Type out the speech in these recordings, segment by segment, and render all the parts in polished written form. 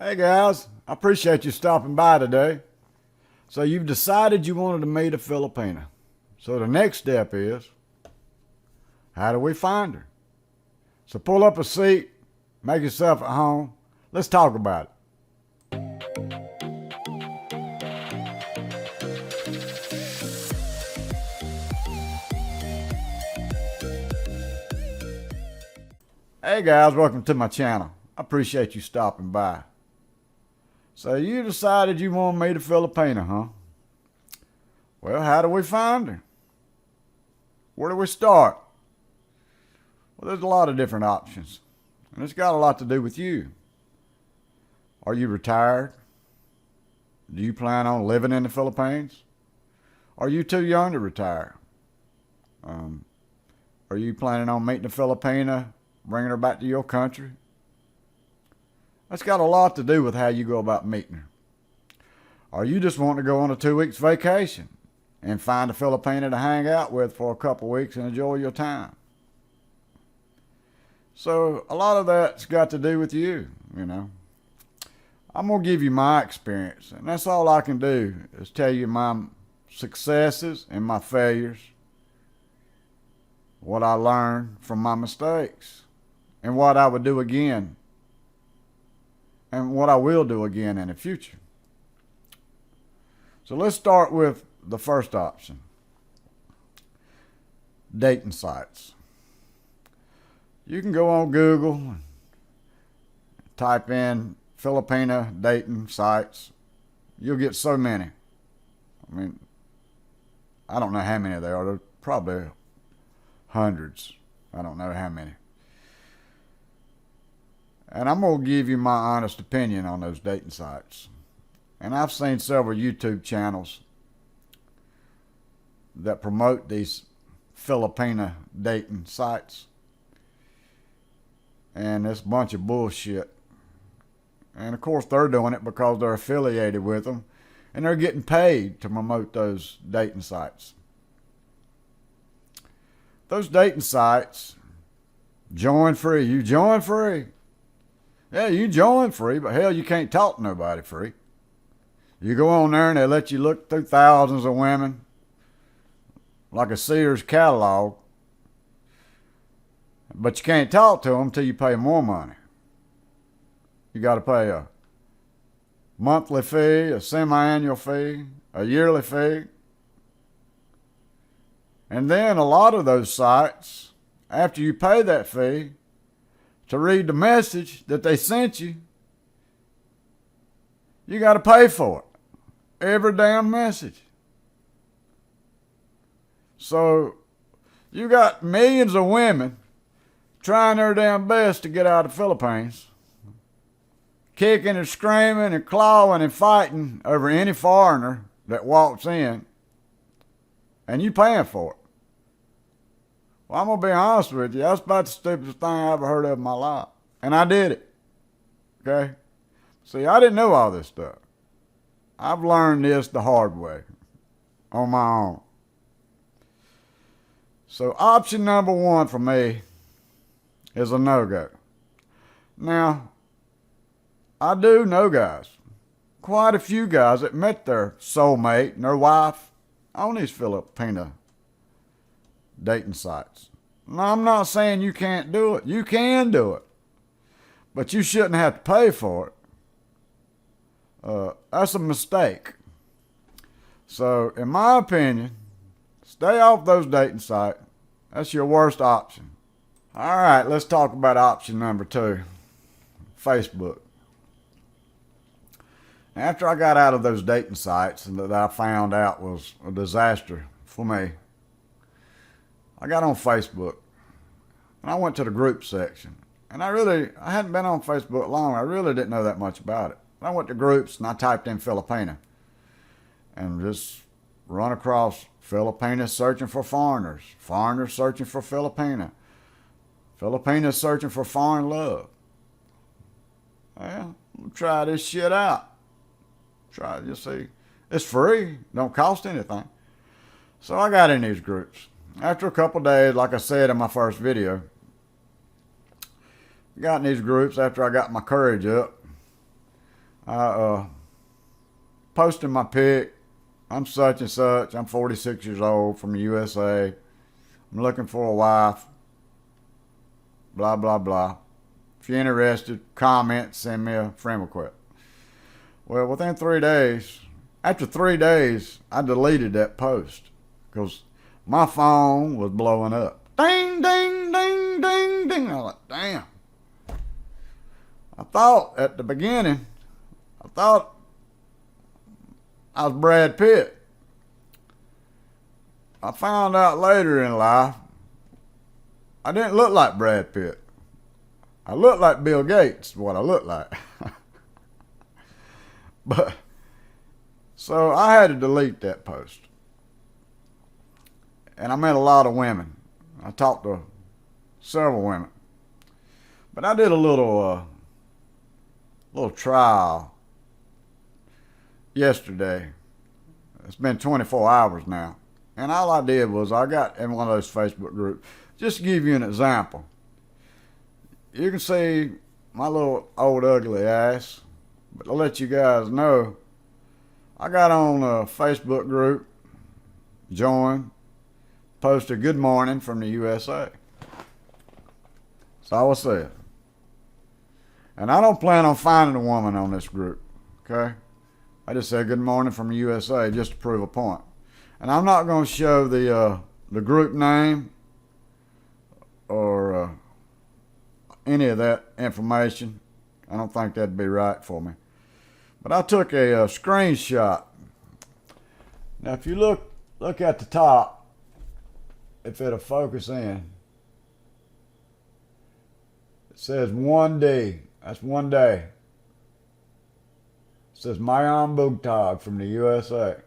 Hey guys, I appreciate you stopping by today. So you've decided you wanted to meet a Filipina. So the next step is, how do we find her? So pull up a seat, make yourself at home. Let's talk about it. Hey guys, welcome to my channel. I appreciate you stopping by. So you decided you want to meet a Filipina, huh? Well, how do we find her? Where do we start? Well, there's a lot of different options, and it's got a lot to do with you. Are you retired? Do you plan on living in the Philippines? Are you too young to retire? Are you planning on meeting a Filipina, bringing her back to your country? That's got a lot to do with how you go about meeting her. Or you just want to go on a 2 weeks vacation and find a Filipina to hang out with for a couple weeks and enjoy your time. So a lot of that's got to do with you, you know. I'm going to give you my experience, and that's all I can do is tell you my successes and my failures, what I learned from my mistakes, and what I would do again, and what I will do again in the future. So let's start with the first option, dating sites. You can go on Google and type in Filipina dating sites. You'll get so many. I mean, I don't know how many there are. There's probably hundreds. I don't know how many. And I'm going to give you my honest opinion on those dating sites. And I've seen several YouTube channels that promote these Filipina dating sites. And it's a bunch of bullshit. And of course they're doing it because they're affiliated with them. And they're getting paid to promote those dating sites. Those dating sites, join free. You join free. Yeah, you join free, but hell, you can't talk to nobody free. You go on there and they let you look through thousands of women like a Sears catalog, but you can't talk to them until you pay more money. You got to pay a monthly fee, a semi-annual fee, a yearly fee. And then a lot of those sites, after you pay that fee, to read the message that they sent you, you got to pay for it. Every damn message. So you got millions of women trying their damn best to get out of the Philippines, kicking and screaming and clawing and fighting over any foreigner that walks in, and you paying for it. Well, I'm going to be honest with you. That's about the stupidest thing I ever heard of in my life. And I did it. Okay? See, I didn't know all this stuff. I've learned this the hard way, on my own. So option number one for me is a no-go. Now, I do know guys, quite a few guys that met their soulmate and their wife on these Filipina dating sites. Now, I'm not saying you can't do it. You can do it. But you shouldn't have to pay for it. That's a mistake. So, in my opinion, stay off those dating sites. That's your worst option. All right, let's talk about option number two, Facebook. After I got out of those dating sites and that I found out was a disaster for me, I got on Facebook and I went to the group section. And I hadn't been on Facebook long. I really didn't know that much about it. I went to groups and I typed in Filipina and just run across Filipinas searching for foreigners, foreigners searching for Filipina, Filipinas searching for foreign love. Well, try this shit out. Try it, you see. It's free, don't cost anything. So I got in these groups. After a couple days, like I said in my first video, got in these groups after I got my courage up. I posted my pic. I'm such and such. I'm 46 years old from the USA. I'm looking for a wife. Blah, blah, blah. If you're interested, comment, send me a friend request. Well, within 3 days, after 3 days, I deleted that post because my phone was blowing up. Ding, ding, ding, ding, ding. I was like, damn. I thought at the beginning, I was Brad Pitt. I found out later in life, I didn't look like Brad Pitt. I looked like Bill Gates, what I looked like. But, so I had to delete that post. And I met a lot of women. I talked to several women. But I did a little trial yesterday. It's been 24 hours now. And all I did was I got in one of those Facebook groups. Just to give you an example. You can see my little old ugly ass. But to let you guys know, I got on a Facebook group, joined, posted good morning from the USA. That's all I said. And I don't plan on finding a woman on this group, okay? I just said good morning from the USA just to prove a point. And I'm not going to show the group name or any of that information. I don't think that'd be right for me. But I took a screenshot. Now, if you look at the top, if it'll focus in, it says 1D. That's 1 day. It says Mayan Bugtag from the USA.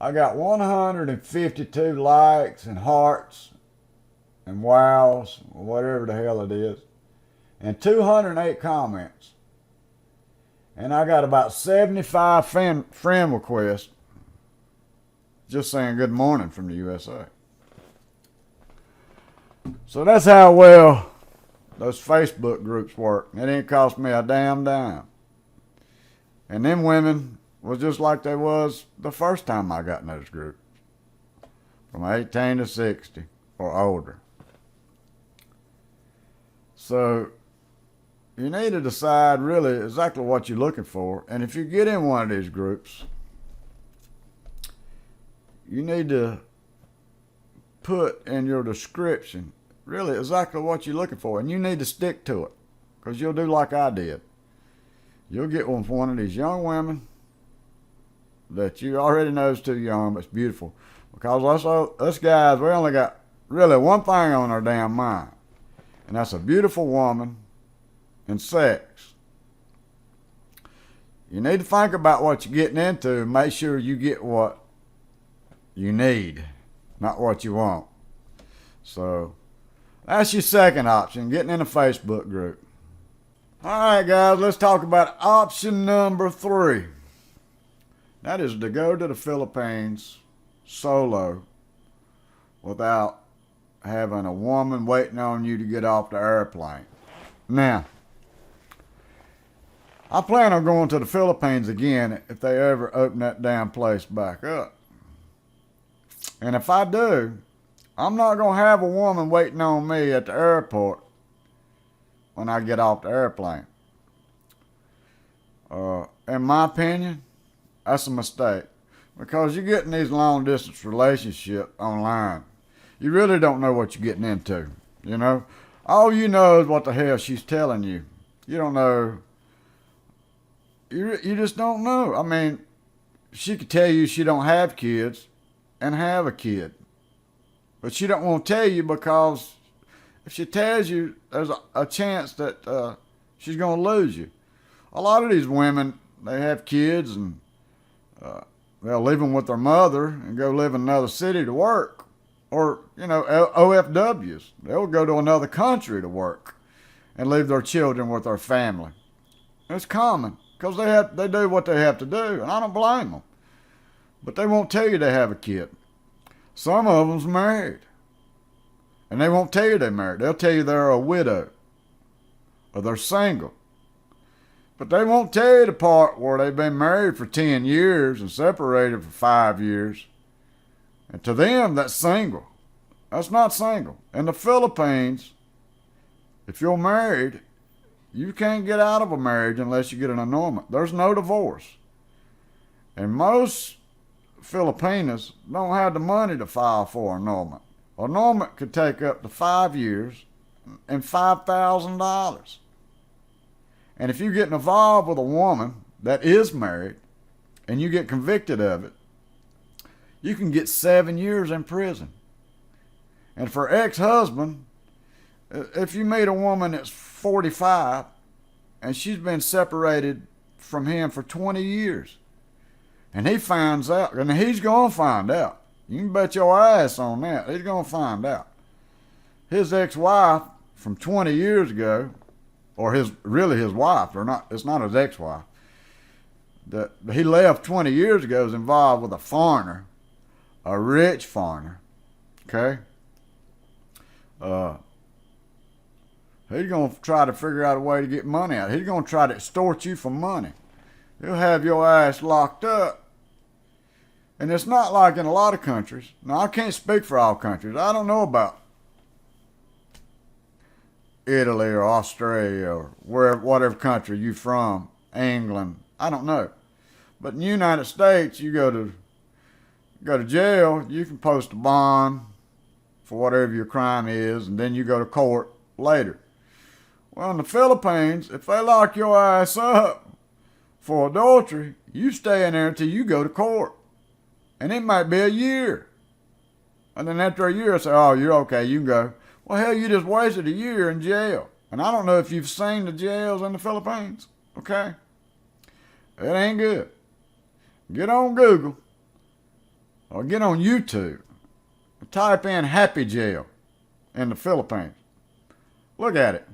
I got 152 likes and hearts and wows, or whatever the hell it is, and 208 comments. And I got about 75 friend requests just saying good morning from the USA. So that's how well those Facebook groups work. It didn't cost me a damn dime. And them women was just like they was the first time I got in those groups. From 18 to 60 or older. So you need to decide really exactly what you're looking for. And if you get in one of these groups, you need to put in your description really exactly what you're looking for. And you need to stick to it. Because you'll do like I did. You'll get with one of these young women that you already know is too young, but it's beautiful. Because us guys, we only got really one thing on our damn mind. And that's a beautiful woman and sex. You need to think about what you're getting into and make sure you get what you need, not what you want. So that's your second option, getting in a Facebook group. All right, guys, let's talk about option number 3. That is to go to the Philippines solo without having a woman waiting on you to get off the airplane. Now, I plan on going to the Philippines again if they ever open that damn place back up. And if I do, I'm not going to have a woman waiting on me at the airport when I get off the airplane. In my opinion, that's a mistake. Because you're getting these long distance relationships online. You really don't know what you're getting into, you know. All you know is what the hell she's telling you. You don't know. You just don't know. I mean, she could tell you she don't have kids and have a kid. But she don't want to tell you because if she tells you, there's a chance that she's going to lose you. A lot of these women, they have kids and they'll leave them with their mother and go live in another city to work. Or, you know, OFWs. They'll go to another country to work and leave their children with their family. It's common because they do what they have to do, and I don't blame them. But they won't tell you they have a kid. Some of them's married. And they won't tell you they're married. They'll tell you they're a widow or they're single. But they won't tell you the part where they've been married for 10 years and separated for 5 years. And to them, that's single. That's not single. In the Philippines, if you're married, you can't get out of a marriage unless you get an annulment. There's no divorce. And most Filipinas don't have the money to file for annulment. Annulment could take up to 5 years and $5,000. And if you get involved with a woman that is married and you get convicted of it, you can get 7 years in prison. And for ex-husband, if you meet a woman that's 45 and she's been separated from him for 20 years, and he finds out, and he's going to find out. You can bet your ass on that. He's going to find out. His ex-wife from 20 years ago, or his wife, or not, it's not his ex-wife, that he left 20 years ago, is involved with a foreigner, a rich foreigner, okay? He's going to try to figure out a way to get money out. He's going to try to extort you for money. He'll have your ass locked up. And it's not like in a lot of countries. Now, I can't speak for all countries. I don't know about Italy or Australia or whatever country you're from, England. I don't know. But in the United States, you go to jail, you can post a bond for whatever your crime is, and then you go to court later. Well, in the Philippines, if they lock your ass up for adultery, you stay in there until you go to court. And it might be a year. And then after a year, I say, oh, you're okay, you can go. Well, hell, you just wasted a year in jail. And I don't know if you've seen the jails in the Philippines, okay? It ain't good. Get on Google or get on YouTube. Type in Happy Jail in the Philippines. Look at it.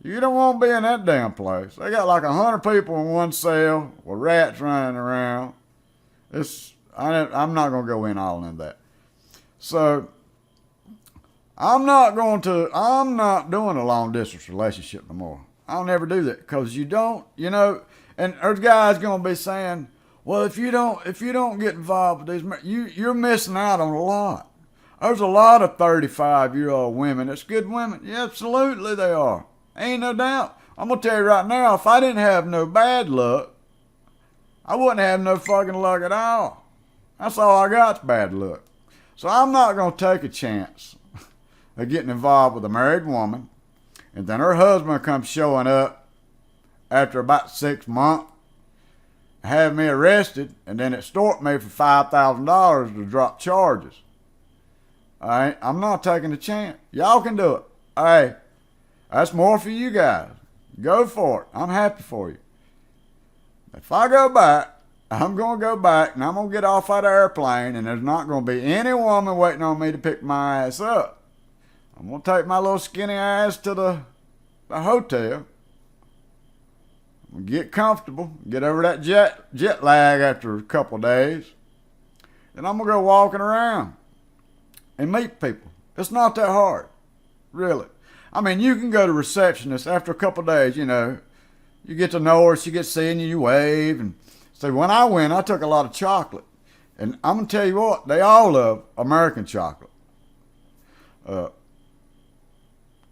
You don't want to be in that damn place. They got like 100 people in one cell with rats running around. I'm not going to go in all into that. So, I'm not doing a long distance relationship no more. I'll never do that because you don't, and there's guys going to be saying, well, if you don't get involved with these, you're missing out on a lot. There's a lot of 35-year-old women that's good women. Yeah, absolutely they are. Ain't no doubt. I'm going to tell you right now, if I didn't have no bad luck, I wouldn't have no fucking luck at all. That's all I got's bad luck. So I'm not going to take a chance of getting involved with a married woman, and then her husband comes showing up after about 6 months, have me arrested, and then extort me for $5,000 to drop charges. All right, I'm not taking a chance. Y'all can do it. Hey, that's more for you guys. Go for it. I'm happy for you. If I go back, I'm going to go back, and I'm going to get off that airplane, and there's not going to be any woman waiting on me to pick my ass up. I'm going to take my little skinny ass to the hotel. I'm going to get comfortable, get over that jet lag after a couple of days. Then I'm going to go walking around and meet people. It's not that hard, really. I mean, you can go to receptionist after a couple of days, you get to know her, she gets seeing you, you wave. And so when I went, I took a lot of chocolate. And I'm going to tell you what, they all love American chocolate.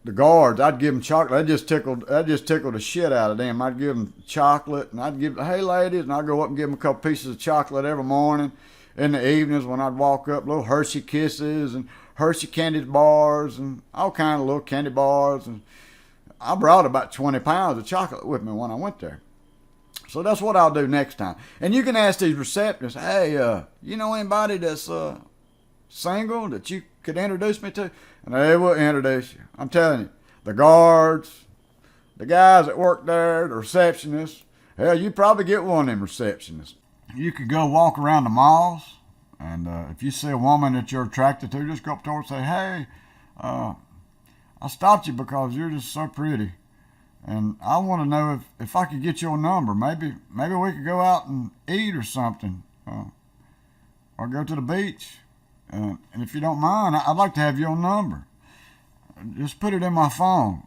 The guards, I'd give them chocolate. That just tickled the shit out of them. I'd give them chocolate, and I'd give, hey ladies, and I'd go up and give them a couple pieces of chocolate every morning. In the evenings when I'd walk up, little Hershey Kisses and Hershey candy bars and all kind of little candy bars. And I brought about 20 pounds of chocolate with me when I went there. So that's what I'll do next time. And you can ask these receptionists, hey, you know anybody that's single that you could introduce me to? And they will introduce you. I'm telling you, the guards, the guys that work there, the receptionists, hell, you probably get one of them receptionists. You could go walk around the malls, and if you see a woman that you're attracted to, just go up to her and say, hey, I stopped you because you're just so pretty. And I want to know if I could get your number. Maybe we could go out and eat or something, or go to the beach. And if you don't mind, I'd like to have your number. Just put it in my phone.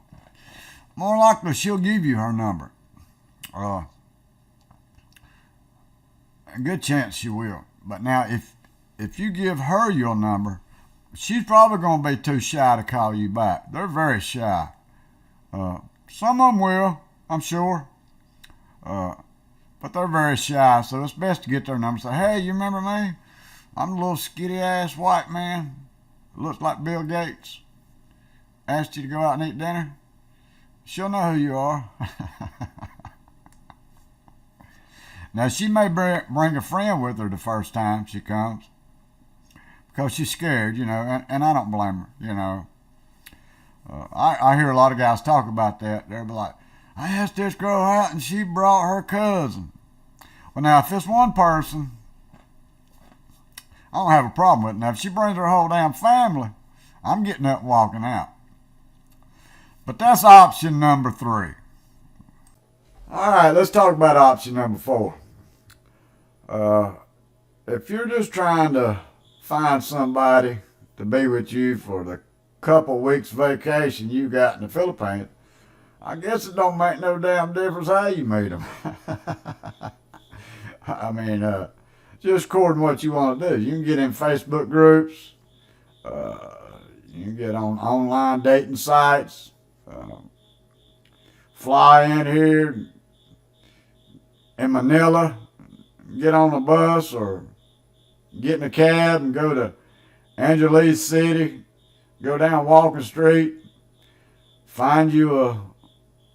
More likely, she'll give you her number. a good chance she will. But now, if you give her your number, she's probably going to be too shy to call you back. They're very shy. Some of them will, I'm sure. But they're very shy, so it's best to get their number. Say, hey, you remember me? I'm a little skinny-ass white man. Looks like Bill Gates. Asked you to go out and eat dinner. She'll know who you are. Now, she may bring a friend with her the first time she comes because she's scared, and I don't blame her, I hear a lot of guys talk about that. They'll be like, I asked this girl out and she brought her cousin. Well, now, if it's one person, I don't have a problem with it. Now, if she brings her whole damn family, I'm getting up and walking out. But that's option number 3. All right, let's talk about option number 4. If you're just trying to find somebody to be with you for the couple weeks vacation you got in the Philippines, I guess it don't make no damn difference how you meet them. I mean, just according to what you want to do. You can get in Facebook groups. You can get on online dating sites. Fly in here in Manila, get on a bus or get in a cab and go to Angeles City, go down Walking Street, find you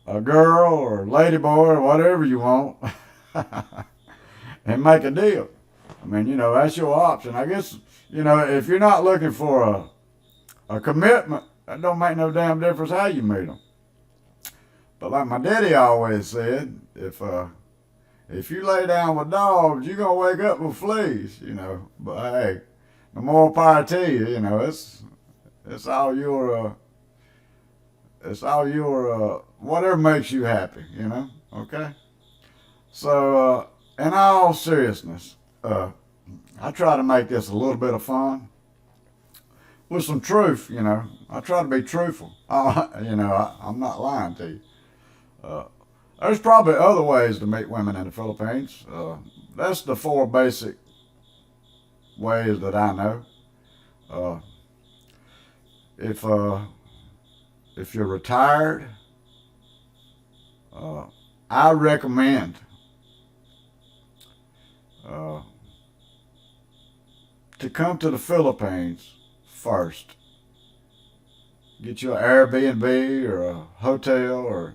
a girl or a lady boy or whatever you want and make a deal. I mean, that's your option. I guess, if you're not looking for a commitment, that don't make no damn difference how you meet them. But like my daddy always said, if you lay down with dogs, you're going to wake up with fleas, But hey, the more power to you, it's all your whatever makes you happy, okay? So, in all seriousness, I try to make this a little bit of fun with some truth, I try to be truthful. I'm not lying to you. There's probably other ways to meet women in the Philippines. That's the 4 basic ways that I know. If you're retired, I recommend to come to the Philippines first. Get you an Airbnb or a hotel or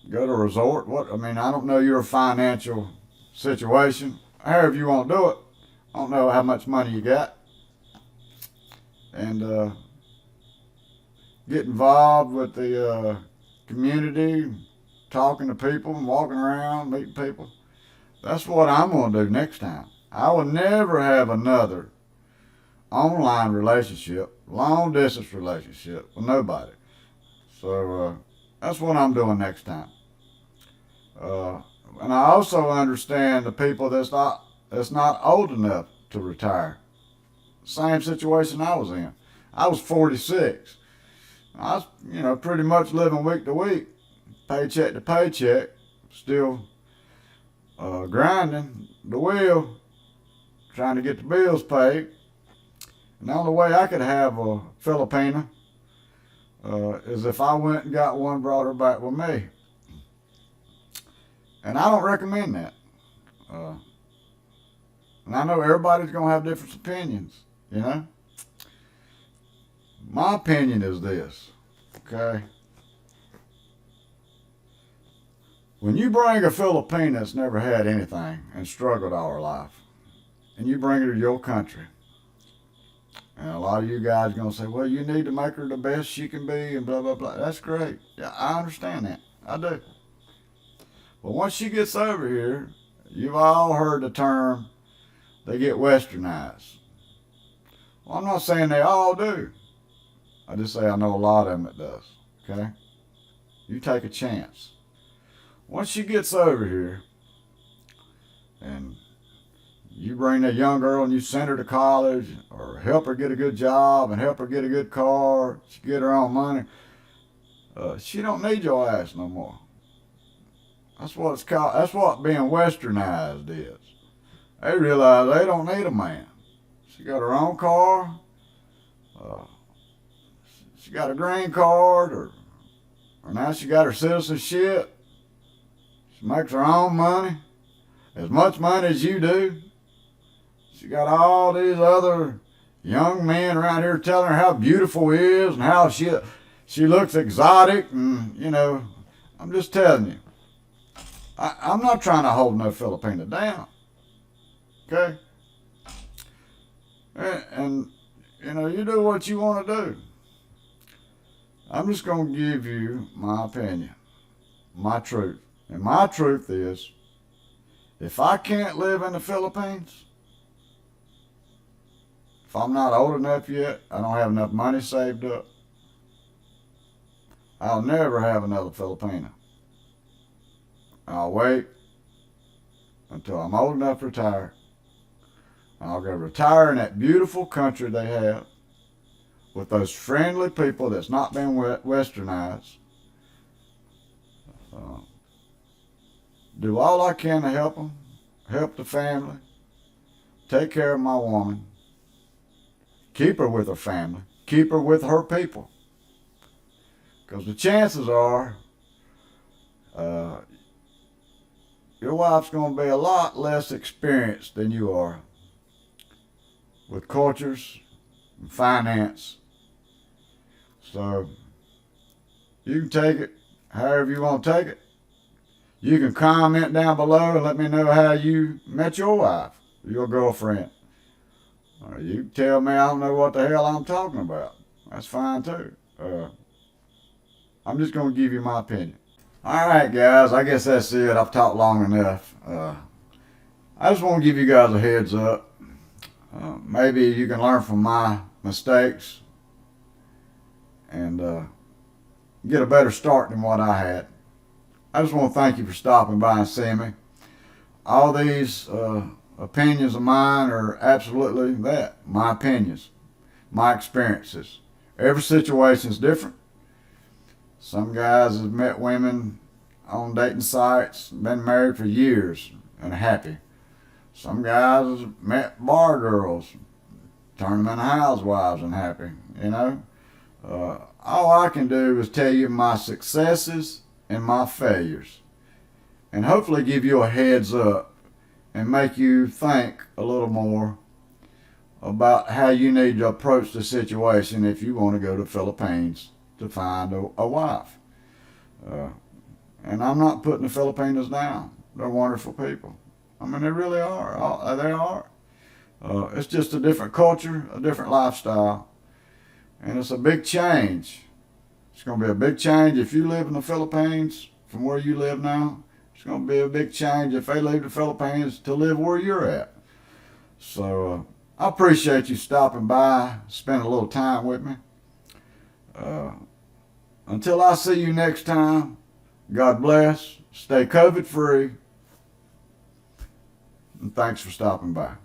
go to a resort. I don't know your financial situation. However you want to do it. I don't know how much money you got. And get involved with the community, talking to people and walking around, meeting people. That's what I'm going to do next time. I will never have another online relationship, long distance relationship with nobody. So that's what I'm doing next time. And I also understand the people that's not old enough to retire. Same situation I was in. I was 46. I was, pretty much living week to week, paycheck to paycheck, still grinding the wheel, trying to get the bills paid. And the only way I could have a Filipina is if I went and got one, brought her back with me. And I don't recommend that. And I know everybody's going to have different opinions, My opinion is this, okay? When you bring a Filipina that's never had anything and struggled all her life, and you bring her to your country, and a lot of you guys are going to say, well, you need to make her the best she can be and blah, blah, blah. That's great. Yeah, I understand that. I do. But once she gets over here, you've all heard the term, they get westernized. Well, I'm not saying they all do. I just say I know a lot of them that does, okay? You take a chance. Once she gets over here, and you bring that young girl and you send her to college, or help her get a good job and help her get a good car, she get her own money, she don't need your ass no more. That's what it's called. That's what being westernized is. They realize they don't need a man. She got her own car. Uh, she got a green card, or now she got her citizenship. She makes her own money, as much money as you do. She got all these other young men around here telling her how beautiful he is and how she looks exotic, and I'm just telling you. I'm not trying to hold no Filipina down. Okay? And you do what you want to do. I'm just going to give you my opinion, my truth. And my truth is, if I can't live in the Philippines, if I'm not old enough yet, I don't have enough money saved up, I'll never have another Filipina. I'll wait until I'm old enough to retire. I'll go retire in that beautiful country they have with those friendly people that's not been westernized. Do all I can to help them, help the family, take care of my woman, keep her with her family, keep her with her people. Because the chances are your wife's going to be a lot less experienced than you are with cultures and finance. So you can take it however you want to take it. You can comment down below and let me know how you met your wife, your girlfriend. Or you can tell me I don't know what the hell I'm talking about. That's fine too. I'm just going to give you my opinion. Alright guys, I guess that's it. I've talked long enough. I just want to give you guys a heads up. Maybe you can learn from my mistakes and get a better start than what I had. I just want to thank you for stopping by and seeing me. All these opinions of mine are absolutely that, my opinions, my experiences. Every situation is different. Some guys have met women on dating sites, been married for years and happy. Some guys have met bar girls, turned them into housewives and happy, All I can do is tell you my successes and my failures, and hopefully give you a heads up and make you think a little more about how you need to approach the situation if you want to go to the Philippines to find a wife. And I'm not putting the Filipinos down. They're wonderful people. I mean, they really are. They are. It's just a different culture, a different lifestyle, and it's a big change. It's going to be a big change if you live in the Philippines from where you live now. It's going to be a big change if they leave the Philippines to live where you're at. So I appreciate you stopping by, spending a little time with me. Until I see you next time, God bless, stay COVID free, and thanks for stopping by.